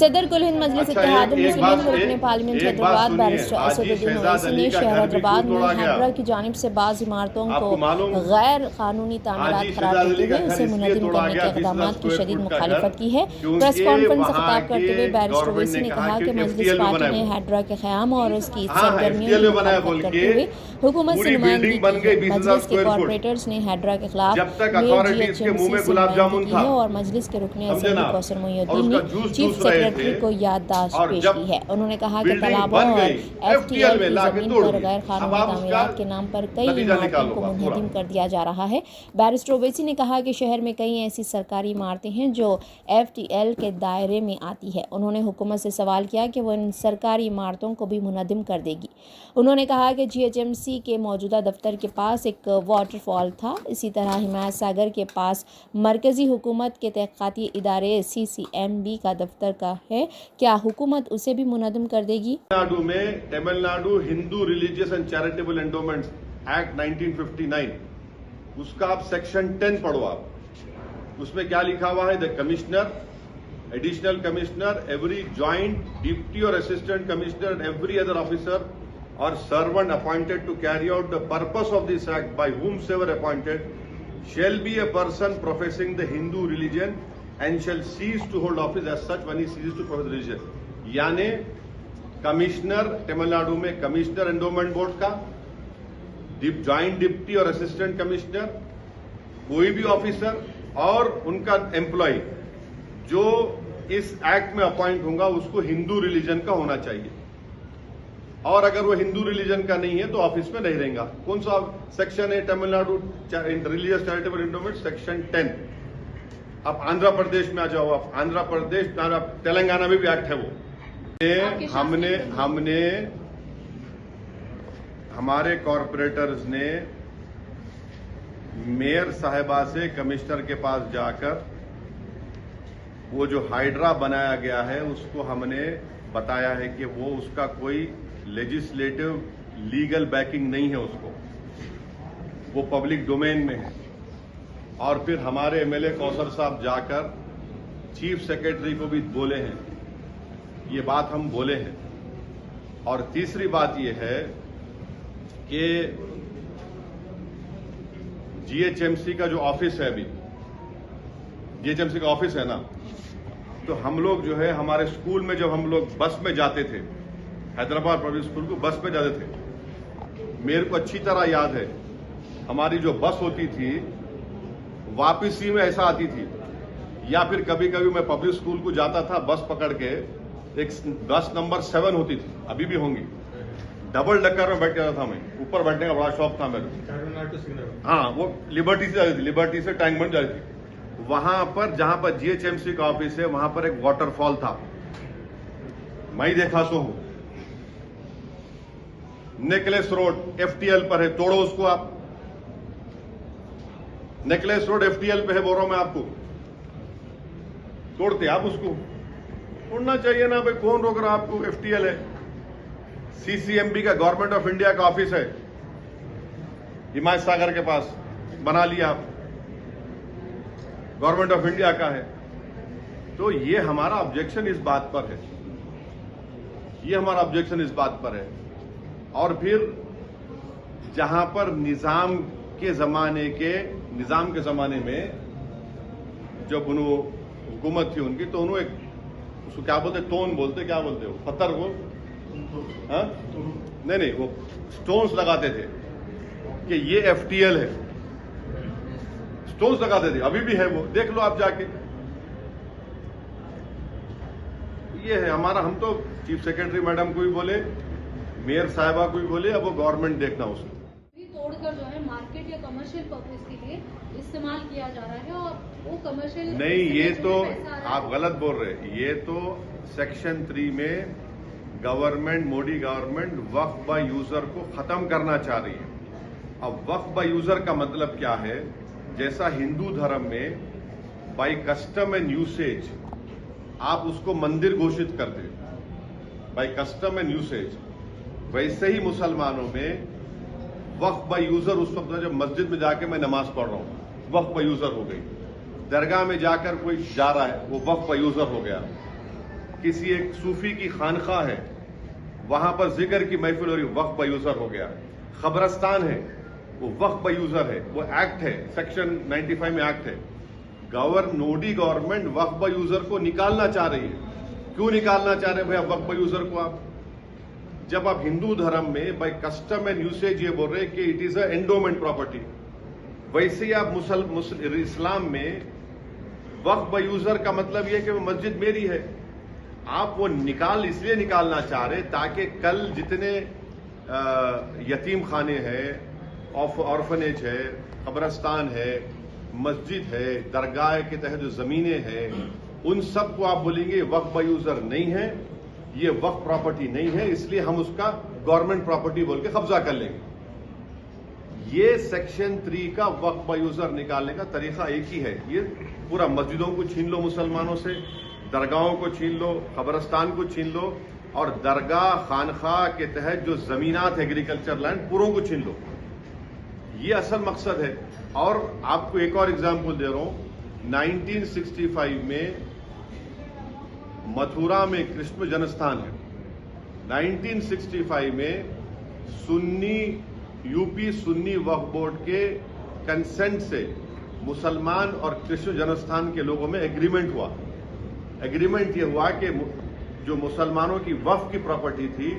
सदर कुल हिंद मजलिस इत्तेहाद मुस्लिमीन व रुकन पार्लियामेंट हैदराबाद बैरिस्टर असदुद्दीन ओवैसी ने शहर हैदराबाद में हैदरा की जानिब से बाज़ इमारतों को गैर कानूनी तामीरात करार देते हुए उसे मुनज़्ज़म करने के इक़दाम की शदीद मुखालिफत की है। प्रेस कॉन्फ्रेंस से खिताब करते हुए बैरिस्टर ओवैसी ने कहा कि मजलिस पार्टी ने हैदरा के क़याम और उसकी सरगर्मियों की मुखालिफत करते हुए हुकूमत से नुमाइंदगी की है। मजलिस के कॉरपोरेटर्स ने हैदरा के खिलाफ GHMC से नुमाइंदगी की है और मजलिस के रुकने अज़हरी कौसर मोइनुद्दीन ने चीफ सेक्रेटरी को याददाश्त पेश की है। उन्होंने कहा कि तालाबों और FTL की जमीन पर गैर कानूनी तामीरात के नाम पर कई इमारतों को मुनहदिम कर दिया जा रहा है। बैरिस्टर ओवैसी ने कहा कि शहर में कई ऐसी सरकारी इमारतें हैं जो FTL के दायरे में आती है। उन्होंने हुकूमत से सवाल किया कि वो इन सरकारी इमारतों को भी मुनहदिम कर देगी। उन्होंने कहा कि GHMC के मौजूदा दफ्तर के पास एक वाटरफॉल था। इसी तरह हिमायत सागर के पास मरकजी हुकूमत के तहक़ीक़ाती इदारे CCMB का दफ्तर का है। क्या हुकूमत उसे भी मुनहदिम कर देगी? तमिलनाडु में Tamil Nadu Hindu religious and charitable endowments act 1959 उसका आप सेक्शन 10 पढ़ो। आप उसमें क्या लिखा हुआ है? The commissioner, additional commissioner, every joint deputy और assistant commissioner, every other officer और servant appointed to carry out the purpose of this act by whomsoever appointed shall be a person professing the Hindu religion and shall cease to hold office as such when he ceases to profess religion। यानी commissioner, Tamil Nadu में commissioner endowment board का, joint deputy और assistant commissioner, कोई भी officer और उनका employ जो इस एक्ट में अपॉइंट होगा उसको हिंदू रिलीजन का होना चाहिए और अगर वो हिंदू रिलीजन का नहीं है तो ऑफिस में नहीं रहेगा। कौन सा सेक्शन है Tamil Nadu religious charitable endowment? Section 10। अब आंध्र प्रदेश में आ जाओ। आप आंध्र प्रदेश, तेलंगाना में भी एक्ट है वो। हमने हमारे कॉरपोरेटर्स ने मेयर साहिबा से कमिश्नर के पास जाकर वो जो हाइड्रा बनाया गया है उसको हमने बताया है कि वो उसका कोई लेजिस्लेटिव लीगल बैकिंग नहीं है, उसको वो पब्लिक डोमेन में है। और फिर हमारे MLA कौसर साहब जाकर चीफ सेक्रेटरी को भी बोले हैं, ये बात हम बोले हैं। और तीसरी बात ये है कि GHMC का जो ऑफिस है, अभी GHMC का ऑफिस है ना, तो हम लोग जो है हमारे स्कूल में जब हम लोग बस में जाते थे, हैदराबाद पब्लिक स्कूल को बस में जाते थे, मेरे को अच्छी तरह याद है हमारी जो बस होती थी वापसी में ऐसा आती थी, या फिर कभी कभी मैं पब्लिक स्कूल को जाता था बस पकड़ के, एक बस नंबर 7 होती थी, अभी भी होंगी, डबल डक्कर में बैठ जाता था मैं, ऊपर बैठने का बड़ा शौक था मेरे। हाँ, वो लिबर्टी से जाती थी, लिबर्टी से टैंक बन जाती थी। वहां पर जहां पर GHMC का ऑफिस है वहां पर एक वाटरफॉल था, मैं ही देखा सो हूं। नेकलेस रोड FTL पर है, तोड़ो उसको आप। नेकलेस रोड FTL पे है, बोल रहा हूं मैं आपको, तोड़ते आप उसको? तोड़ना चाहिए ना भाई, कौन रोक रहा आपको? FTL है, CCMB का गवर्नमेंट ऑफ इंडिया का ऑफिस है हिमायत सागर के पास, बना लिया आप, गवर्नमेंट ऑफ इंडिया का है। तो ये हमारा ऑब्जेक्शन इस बात पर है, ये हमारा ऑब्जेक्शन इस बात पर है। और फिर जहां पर निजाम के जमाने में जब हुकूमत थी उनकी, तो उन्होंने उसको क्या बोलते, टोन बोलते, क्या बोलते हो, पत्थर को, हाँ नहीं, वो स्टोन्स लगाते थे कि ये FTL है, स्टोन्स लगाते थे, अभी भी है वो, देख लो आप जाके। ये है हमारा, हम तो चीफ सेक्रेटरी मैडम को भी बोले, मेयर साहिबा को भी बोले, अब वो गवर्नमेंट देखना उसको। तोड़कर जो है मार्केट या कमर्शियल पर्पस के लिए इस्तेमाल किया जा रहा है और वो कमर्शियल नहीं, ये तो आप गलत बोल रहे हैं। ये तो सेक्शन 3 में government, Modi government Waqf by user को खत्म करना चाह रही है। अब वक्फ बाय यूजर का मतलब क्या है? जैसा हिंदू धर्म में बाय कस्टम एंड यूसेज आप उसको मंदिर घोषित करते बाय कस्टम एंड यूसेज, वैसे ही मुसलमानों में वक्फ बाय यूजर उस वक्त जब मस्जिद में जाके मैं नमाज पढ़ रहा हूं, वक्फ बाय यूजर हो गई। दरगाह में जाकर कोई जा रहा है, वो वक्फ बाय यूजर हो गया। किसी एक सूफी की खानखा है, वहां पर जिक्र की महफिल हो रही, वक्फ बाय यूजर हो गया। खबरस्तान है, वो वक्फ बाय यूजर है, वो एक्ट है, सेक्शन 95 में एक्ट है। Modi government Waqf by user को निकालना चाह रही है। क्यों निकालना चाह रहे हैं भैया वक्फ बाय यूजर को आप? जब आप हिंदू धर्म में बाय कस्टम एंड यूसेज ये बोल रहे हैं कि it is a endowment property, वैसे ही आप इस्लाम में वक्फ बाय यूजर का मतलब यह है कि वो मस्जिद मेरी है। आप वो इसलिए निकालना चाह रहे ताकि कल जितने यतीम खाने हैं, ऑर्फनेज है, कब्रस्तान है, मस्जिद है, दरगाह के तहत जो जमीनें हैं, उन सब को आप बोलेंगे वक्फ बाय यूजर नहीं है, ये वक्फ प्रॉपर्टी नहीं है, इसलिए हम उसका गवर्नमेंट प्रॉपर्टी बोल के कब्जा कर लेंगे। ये सेक्शन 3 का वक्फ बाय यूजर निकालने का तरीका एक ही है। ये पूरा मस्जिदों को छीन लो मुसलमानों से, दरगाहों को छीन लो, कब्रस्तान को छीन लो, और दरगाह खानखा के तहत जो जमीनात एग्रीकल्चर लैंड पूरों को छीन लो। ये असल मकसद है। और आपको एक और एग्जाम्पल दे रहा हूं, 1965 में मथुरा में कृष्ण जन्मस्थान है। 1965 में यूपी सुन्नी वक्फ बोर्ड के कंसेंट से मुसलमान और कृष्ण जन्मस्थान के लोगों में एग्रीमेंट हुआ। एग्रीमेंट यह हुआ कि जो मुसलमानों की वक्फ की प्रॉपर्टी थी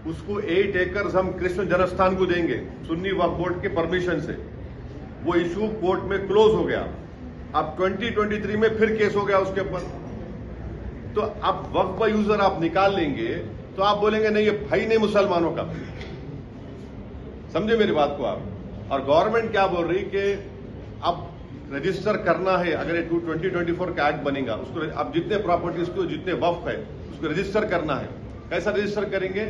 उसको 8 एकड़ हम कृष्ण जन्मस्थान को देंगे सुन्नी वक्फ बोर्ड के परमिशन से। वो इशू कोर्ट में क्लोज हो गया। अब 2023 में फिर केस हो गया उसके ऊपर। तो अब वक्फ बाय यूजर आप निकाल लेंगे तो आप बोलेंगे नहीं ये भाई नहीं मुसलमानों का। समझे मेरी बात को आप? और गवर्नमेंट क्या बोल रही कि अब रजिस्टर करना है, अगर ये 2024 का एक्ट बनेगा उसको अब जितने प्रॉपर्टीज को जितने वक्फ है उसको रजिस्टर करना है। कैसा रजिस्टर करेंगे?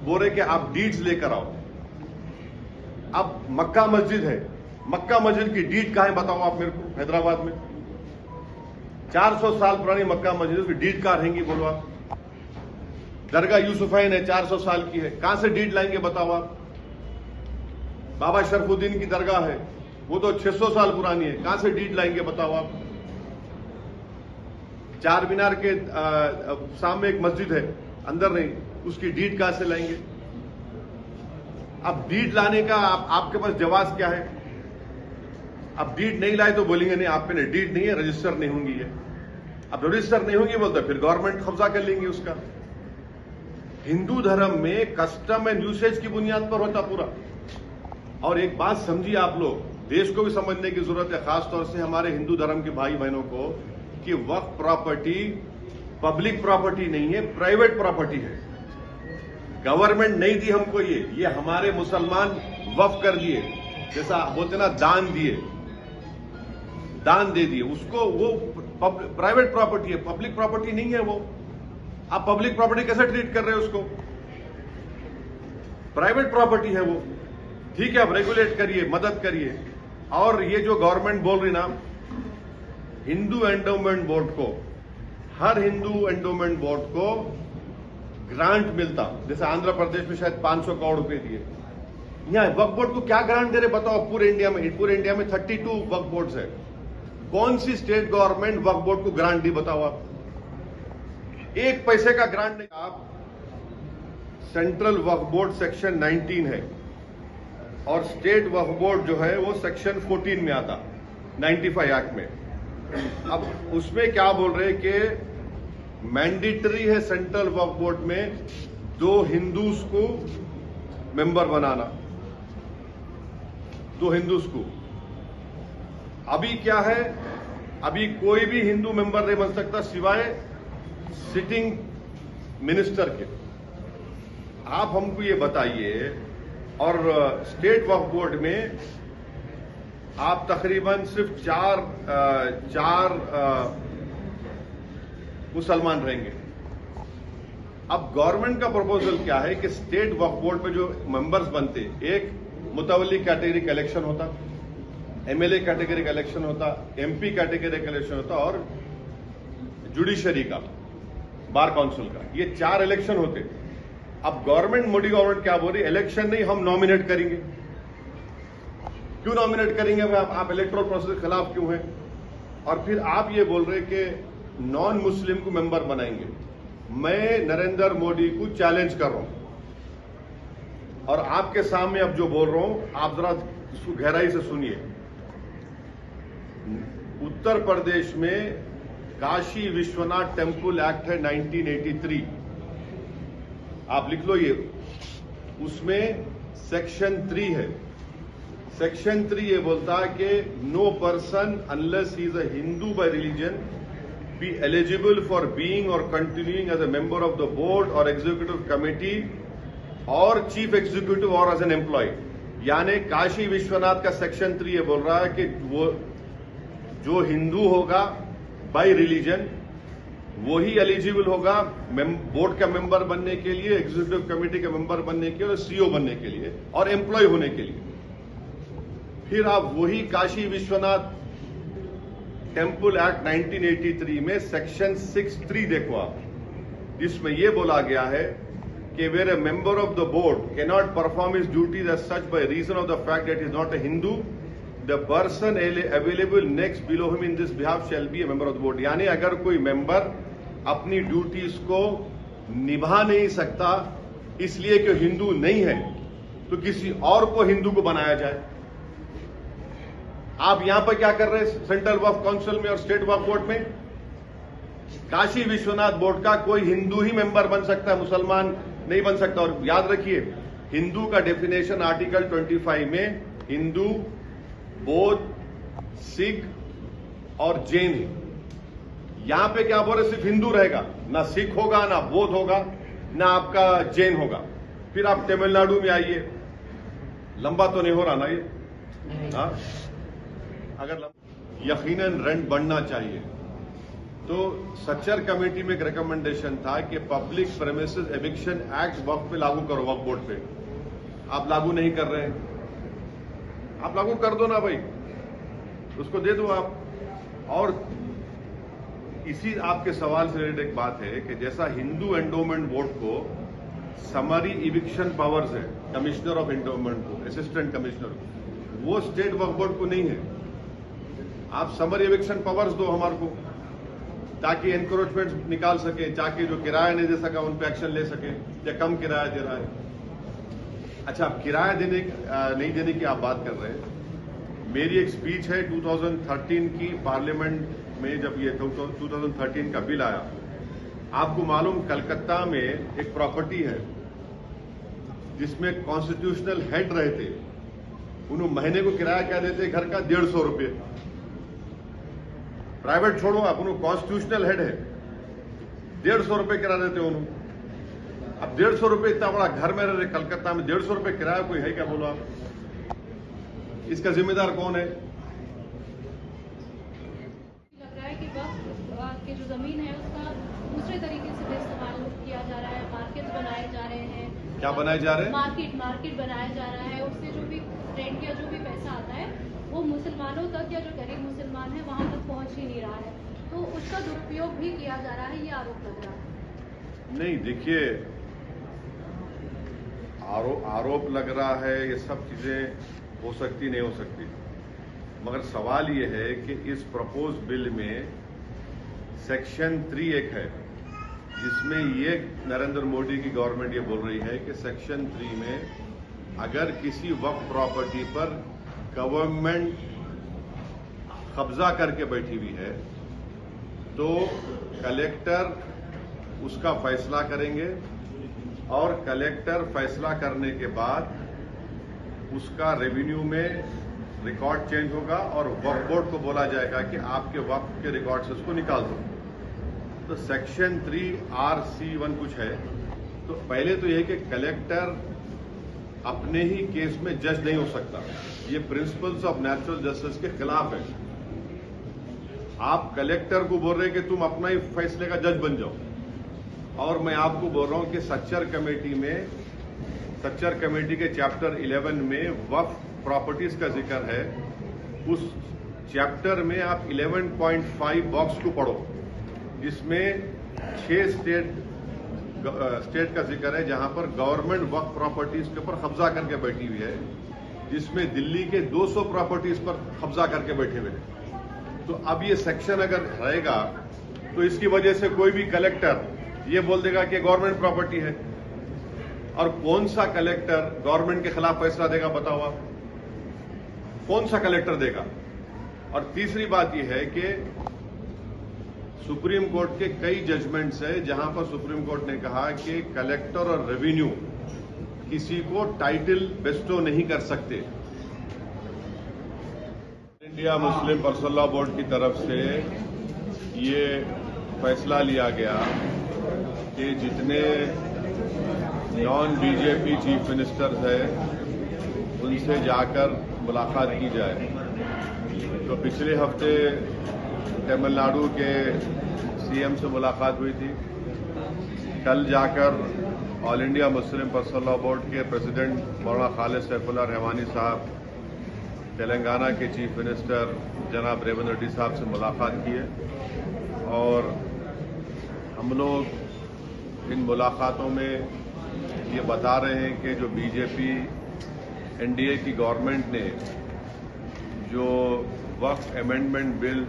बोल रहे कि आप डीड्स लेकर आओ। अब मक्का मस्जिद है, मक्का मस्जिद की डीड कहां है बताओ आप मेरे को? हैदराबाद में 400 साल पुरानी मक्का मस्जिद, उसकी डीड कहां रहेंगी बोलो आप? दरगाह यूसुफैन है, 400 साल की है, कहां से डीड लाएंगे बताओ आप? बाबा शरफुद्दीन की दरगाह है, वो तो 600 साल पुरानी है, कहां से डीड लाएंगे बताओ आप? चार मीनार के सामने एक मस्जिद है, अंदर नहीं, उसकी डीड कहां से लाएंगे? अब डीड लाने का आपके पास जवाब क्या है? अब डीड नहीं लाए तो बोलेंगे नहीं आप पे डीड नहीं है, रजिस्टर नहीं होंगी ये। अब रजिस्टर नहीं होंगी बोलते फिर गवर्नमेंट कब्जा कर लेंगी उसका। हिंदू धर्म में कस्टम एंड यूसेज की बुनियाद पर होता पूरा। और एक बात समझिए आप लोग, देश को भी समझने की जरूरत है, खासतौर से हमारे हिंदू धर्म के भाई बहनों को, कि वक्फ प्रॉपर्टी पब्लिक प्रॉपर्टी नहीं है, प्राइवेट प्रॉपर्टी है। गवर्नमेंट नहीं दी हमको ये हमारे मुसलमान वक्फ कर दिए, जैसा बोलते ना दान दिए, दान दे दिए उसको। वो प्राइवेट प्रॉपर्टी है, पब्लिक प्रॉपर्टी नहीं है वो। आप पब्लिक प्रॉपर्टी कैसे ट्रीट कर रहे हो उसको? प्राइवेट प्रॉपर्टी है वो। ठीक है, आप रेगुलेट करिए, मदद करिए। और ये जो गवर्नमेंट बोल रही ना, हिंदू एंडोमेंट बोर्ड को, हर हिंदू एंडोमेंट बोर्ड को ग्रांट मिलता, जैसे आंध्र प्रदेश में शायद 500 करोड़ रुपए दिए। यहां वक्फ बोर्ड को क्या ग्रांट दे रहे बताओ? पूरे इंडिया में 32 वक्फ बोर्ड्स है। कौन सी स्टेट गवर्नमेंट वक्फ बोर्ड को ग्रांट दी बताओ आप? एक पैसे का ग्रांट नहीं। आप सेंट्रल वक्फ बोर्ड सेक्शन 19 है और स्टेट वक्फ बोर्ड जो है वो सेक्शन 14 में आता, 95 एक्ट में। अब उसमें क्या बोल रहे हैं कि मैंडेटरी है सेंट्रल वक्फ बोर्ड में 2 हिंदूज को मेंबर बनाना, 2 हिंदूज को। अभी क्या है, अभी कोई भी हिंदू मेंबर नहीं बन सकता सिवाय सिटिंग मिनिस्टर के। आप हमको ये बताइए। और स्टेट वक्फ बोर्ड में आप तकरीबन सिर्फ चार मुसलमान रहेंगे। अब गवर्नमेंट का प्रपोजल क्या है कि स्टेट वक्फ बोर्ड में जो मेंबर्स बनते, एक मुतवल्ली कैटेगरी का इलेक्शन होता, एमएलए कैटेगरी का इलेक्शन होता, एमपी कैटेगरी का इलेक्शन होता और जुडिशरी का, बार काउंसिल का। ये 4 इलेक्शन होते। अब गवर्नमेंट, मोदी गवर्नमेंट क्या बोल रही है? इलेक्शन नहीं, हम नॉमिनेट करेंगे। क्यों नॉमिनेट करेंगे? आप इलेक्टोरल प्रोसेस के खिलाफ क्यों हैं? और फिर आप ये बोल रहे कि नॉन मुस्लिम को मेंबर बनाएंगे। मैं नरेंद्र मोदी को चैलेंज कर रहा हूं और आपके सामने अब जो बोल रहा हूं आप जरा इसको गहराई से सुनिए। उत्तर प्रदेश में काशी विश्वनाथ टेम्पल एक्ट है 1983, आप लिख लो ये। उसमें सेक्शन 3 है। सेक्शन 3 ये बोलता है कि no person unless he is a Hindu by religion be eligible for being or continuing as a member of the board or executive committee or chief executive or as an employee। यानी काशी विश्वनाथ का section 3 ये बोल रहा है कि वो जो हिंदू होगा बाय रिलीजन वो ही एलिजिबल होगा बोर्ड का मेंबर बनने के लिए, एग्जीक्यूटिव कमेटी का मेंबर बनने के लिए, सीईओ बनने के लिए और एम्प्लॉय होने के लिए। फिर आप वही काशी विश्वनाथ टेम्पल एक्ट 1983 में सेक्शन 6(3) देखो आप, जिसमें यह बोला गया है कि where a member of the board can not perform his duties as such by reason of the fact that is not a Hindu, the person available next below him in this behalf shall be a member of the board. यानी अगर कोई member अपनी duties को निभा नहीं सकता इसलिए कि हिंदू नहीं है तो किसी और को हिंदू को बनाया जाए। आप यहां पर क्या कर रहे हैं सेंट्रल वक्फ काउंसिल में और स्टेट वक्फ बोर्ड में? काशी विश्वनाथ बोर्ड का कोई हिंदू ही मेंबर बन सकता है, मुसलमान नहीं बन सकता। और याद रखिए हिंदू का डेफिनेशन आर्टिकल 25 में हिंदू, बौद्ध, सिख और जैन है। यहां पे क्या बोल रहे सिर्फ हिंदू रहेगा, ना सिख होगा, ना बौद्ध होगा, ना आपका जैन होगा। फिर आप तमिलनाडु में आइए, लंबा तो नहीं हो रहा ना ये? हाँ, अगर यकीनन रेंट बढ़ना चाहिए तो सच्चर कमेटी में एक रिकमेंडेशन था कि पब्लिक प्रेमिसेस एविक्शन एक्ट वक्फ पे लागू करो, वक्फ बोर्ड पे। आप लागू नहीं कर रहे हैं, आप लागू कर दो ना भाई, उसको दे दो आप। और इसी आपके सवाल से रिलेटेड एक बात है कि जैसा हिंदू एंडोमेंट बोर्ड को समरी इविक्शन पावर्स है, कमिश्नर ऑफ एंडोमेंट को, असिस्टेंट कमिश्नर, वो स्टेट वक्फ बोर्ड को नहीं है। आप समर इविक्शन पावर्स दो हमारे को ताकि एनक्रोचमेंट निकाल सके, ताकि जो किराया नहीं दे सका उन पे एक्शन ले सके या कम किराया दे रहा है। अच्छा, अब किराया नहीं देने की आप बात कर रहे हैं। मेरी एक स्पीच है 2013 की पार्लियामेंट में, जब ये 2013 का बिल आया। आपको मालूम कलकत्ता में एक प्रॉपर्टी है जिसमें कॉन्स्टिट्यूशनल हेड रहे थे, उन्होंने महीने को किराया क्या देते घर का 150 रुपये। प्राइवेट छोड़ो आप, उन्होंने कॉन्स्टिट्यूशनल हेड है, 150 रुपये किराया देते उन्होंने। अब 150 रुपये इतना बड़ा घर में रहे कलकत्ता में, 150 रुपये किराया कोई है क्या? बोलो आप, इसका जिम्मेदार कौन है? लग रहा है कि वक्त की जो जमीन है उसका दूसरे तरीके से इस्तेमाल किया जा रहा है, मार्केट बनाए जा रहे हैं। क्या बनाए जा रहे हैं? मार्केट बनाया जा रहा है। उससे जो भी रेंट या जो भी पैसा आता है वो मुसलमानों तक या जो गरीब मुसलमान है वहां तक पहुंच ही नहीं रहा है, तो उसका दुरुपयोग भी किया जा रहा है, ये आरोप लग रहा है। नहीं, देखिए आरोप लग रहा है, ये सब चीजें हो सकती नहीं हो सकती, मगर सवाल ये है कि इस प्रपोज बिल में सेक्शन 3 एक है जिसमें ये नरेंद्र मोदी की गवर्नमेंट ये बोल रही है कि सेक्शन 3 में अगर किसी वक्फ प्रॉपर्टी पर गवर्नमेंट कब्जा करके बैठी हुई है तो कलेक्टर उसका फैसला करेंगे और कलेक्टर फैसला करने के बाद उसका रेवेन्यू में रिकॉर्ड चेंज होगा और वक्फ बोर्ड को बोला जाएगा कि आपके वक्फ के रिकॉर्ड से उसको निकाल दो। तो सेक्शन 3(r)(c)(1) कुछ है। तो पहले तो यह कि कलेक्टर अपने ही केस में जज नहीं हो सकता, ये प्रिंसिपल्स ऑफ नेचुरल जस्टिस के खिलाफ है। आप कलेक्टर को बोल रहे हैं कि तुम अपना ही फैसले का जज बन जाओ, और मैं आपको बोल रहा हूं कि सच्चर कमेटी के चैप्टर 11 में वक्फ प्रॉपर्टीज का जिक्र है। उस चैप्टर में आप 11.5 बॉक्स को पढ़ो, जिसमें 6 स्टेट का जिक्र है जहां पर गवर्नमेंट वक्फ प्रॉपर्टीज के ऊपर कब्जा करके बैठी हुई है, जिसमें दिल्ली के 200 प्रॉपर्टीज पर कब्जा करके बैठे हुए हैं। तो अब ये सेक्शन अगर रहेगा तो इसकी वजह से कोई भी कलेक्टर ये बोल देगा कि गवर्नमेंट प्रॉपर्टी है। और कौन सा कलेक्टर गवर्नमेंट के खिलाफ फैसला देगा, बताओ आप, कौन सा कलेक्टर देगा? और तीसरी बात यह है कि सुप्रीम कोर्ट के कई जजमेंट्स है जहां पर सुप्रीम कोर्ट ने कहा कि कलेक्टर और रेवेन्यू किसी को टाइटल बेस्टो नहीं कर सकते। India Muslim personal law board की तरफ से ये फैसला लिया गया कि जितने नॉन बीजेपी चीफ मिनिस्टर्स हैं उनसे जाकर मुलाकात की जाए। तो पिछले हफ्ते तमिलनाडु के सीएम से मुलाकात हुई थी। कल जाकर all India Muslim personal law board के प्रेसिडेंट मौलाना खालिद सैफुल्लाह रहमानी साहब, तेलंगाना के चीफ मिनिस्टर जनाब रेवंत रेड्डी साहब से मुलाकात की है। और हम लोग इन मुलाकातों में ये बता रहे हैं कि जो बीजेपी एनडीए की गवर्नमेंट ने जो वक्फ अमेंडमेंट बिल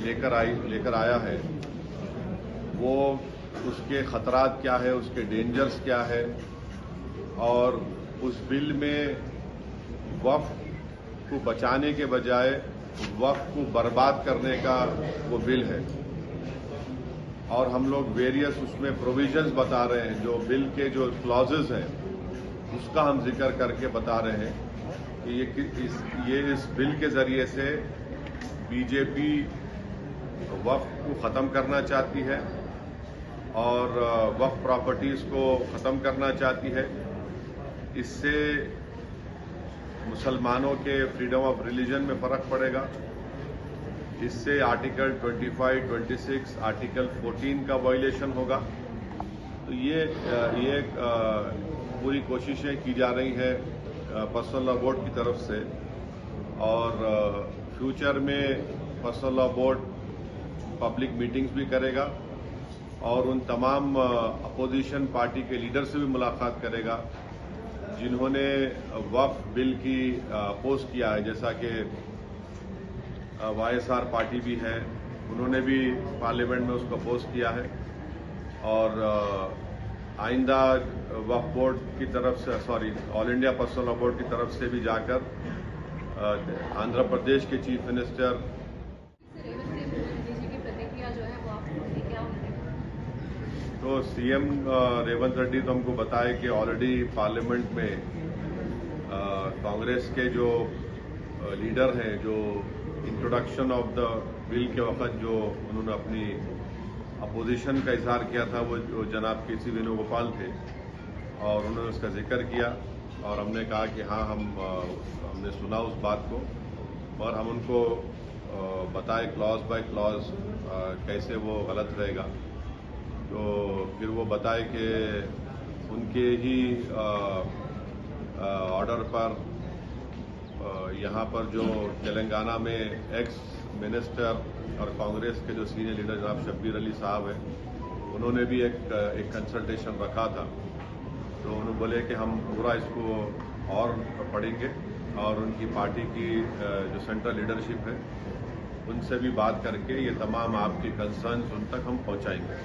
लेकर आया है, वो उसके खतरात क्या है, उसके डेंजर्स क्या है, और उस बिल में वक्फ को बचाने के बजाय वक्फ को बर्बाद करने का वो बिल है। और हम लोग वेरियस उसमें प्रोविजंस बता रहे हैं, जो बिल के जो क्लॉजेज हैं उसका हम जिक्र करके बता रहे हैं कि ये इस बिल के जरिए से बीजेपी वक्फ को ख़त्म करना चाहती है और वक्फ प्रॉपर्टीज़ को ख़त्म करना चाहती है। इससे मुसलमानों के फ्रीडम ऑफ रिलीजन में फ़र्क पड़ेगा। इससे आर्टिकल 25, 26, आर्टिकल 14 का वायलेशन होगा। तो ये पूरी कोशिशें की जा रही हैं पर्सनल लॉ बोर्ड की तरफ से। और फ्यूचर में personal law board public meetings भी करेगा और उन तमाम अपोजिशन पार्टी के लीडर से भी मुलाकात करेगा जिन्होंने वक्फ बिल की अपोज किया है। जैसा कि वाईएसआर पार्टी भी है, उन्होंने भी पार्लियामेंट में उसको अपोज किया है। और आइंदा वक्फ बोर्ड की तरफ से all India personal law board की तरफ से भी जाकर आंध्र प्रदेश के चीफ मिनिस्टर तो सीएम रेवंत रेड्डी तो हमको बताए कि ऑलरेडी पार्लियामेंट में कांग्रेस के जो लीडर हैं, जो इंट्रोडक्शन ऑफ द बिल के वक्त जो उन्होंने अपनी अपोजिशन का इजहार किया था, वो जनाब केसी वेणुगोपाल थे और उन्होंने उसका जिक्र किया। और हमने कहा कि हाँ, हमने सुना उस बात को और हम उनको बताए क्लॉज बाय क्लॉज कैसे वो गलत रहेगा। तो फिर वो बताए कि उनके ही ऑर्डर पर यहाँ पर जो तेलंगाना में एक्स मिनिस्टर और कांग्रेस के जो सीनियर लीडर जनाब शब्बीर अली साहब हैं, उन्होंने भी एक कंसल्टेशन रखा था। तो उन्होंने बोले कि हम पूरा इसको और पढ़ेंगे और उनकी पार्टी की जो सेंट्रल लीडरशिप है उनसे भी बात करके ये तमाम आपके कंसर्न्स उन तक हम पहुँचाएंगे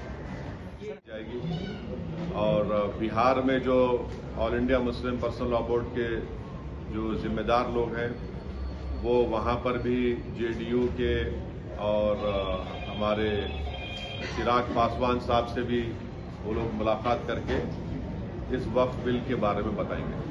जाएगी। और बिहार में जो all India Muslim personal law board के जो जिम्मेदार लोग हैं, वो वहाँ पर भी जेडीयू के और हमारे चिराग पासवान साहब से भी वो लोग मुलाकात करके इस वक्फ बिल के बारे में बताएंगे।